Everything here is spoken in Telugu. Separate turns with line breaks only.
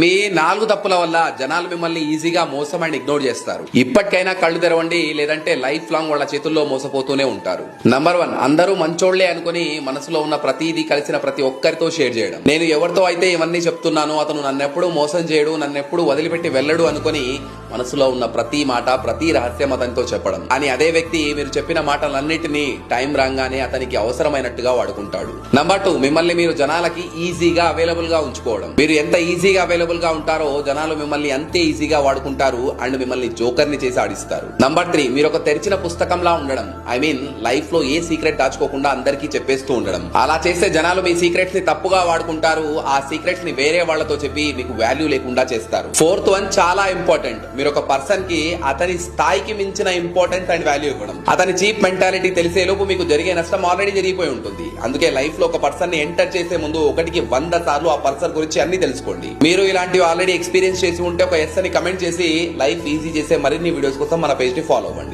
మీ 4 తప్పుల వల్ల జనాలు మిమ్మల్ని ఈజీగా మోసం అండ్ ఇగ్నోర్ చేస్తారు. ఇప్పటికైనా కళ్ళు తెరవండి, లేదంటే లైఫ్ లాంగ్ వాళ్ళ చేతుల్లో మోసపోతూనే ఉంటారు. నంబర్ 1, అందరూ మంచోళ్లే అనుకుని మనసులో ఉన్న ప్రతిదీ కలిసిన ప్రతి ఒక్కరితో షేర్ చేయడం. నేను ఎవరితో అయితే ఇవన్నీ చెప్తున్నానో అతను నన్నెప్పుడు మోసం చేయడు, నన్నెప్పుడు వదిలిపెట్టి వెళ్ళడు అనుకుని మనసులో ఉన్న ప్రతి మాట, ప్రతి రహస్యం అతనితో చెప్పడం. అని అదే వ్యక్తి మీరు చెప్పిన మాటలన్నిటినీ టైం రాగానే అతనికి అవసరమైనట్టుగా వాడుకుంటాడు. నంబర్ 2, మిమ్మల్ని మీరు జనాలకి ఈజీగా అవైలబుల్ గా ఉంచుకోవడం. మీరు ఎంత ఈజీగా అవైలబుల్ గా ఉంటారో జనాలు మిమ్మల్ని అంతే ఈజీగా వాడుకుంటారు అండ్ మిమ్మల్ని జోకర్ ని చేసి ఆడిస్తారు. నంబర్ 3, మీరు ఒక తెరిచిన పుస్తకంలా ఉండడం. ఐ మీన్ లైఫ్ లో ఏ సీక్రెట్ దాచుకోకుండా అందరికీ చెప్పేస్తూ ఉండడం. అలా చేస్తే జనాలు మీ సీక్రెట్స్ ని తప్పుగా వాడుకుంటారు, ఆ సీక్రెట్స్ ని వేరే వాళ్లతో చెప్పి మీకు వాల్యూ లేకుండా చేస్తారు. 4th వన్ చాలా ఇంపార్టెంట్. మీరు ఒక పర్సన్ కి అతని స్థాయికి మించిన ఇంపార్టెన్స్ అండ్ వాల్యూ ఇవ్వడం. అతని చీప్ మెంటాలిటీ తెలిసే లోపు మీకు జరిగే నష్టం ఆల్రెడీ జరిగిపోయి ఉంటుంది. అందుకే లైఫ్ లో ఒక పర్సన్ ని ఎంటర్ చేసే ముందు 1కి 100 సార్లు ఆ పర్సన్ గురించి అన్ని తెలుసుకోండి. మీరు ఇలాంటివి ఆల్రెడీ ఎక్స్పీరియన్స్ చేసి ఉంటే ఒక ఎస్ అని కమెంట్ చేసి లైఫ్ ఈజీ చేసే మరిన్ని వీడియోస్ కోసం మన పేజ్ ని ఫాలో అవ్వండి.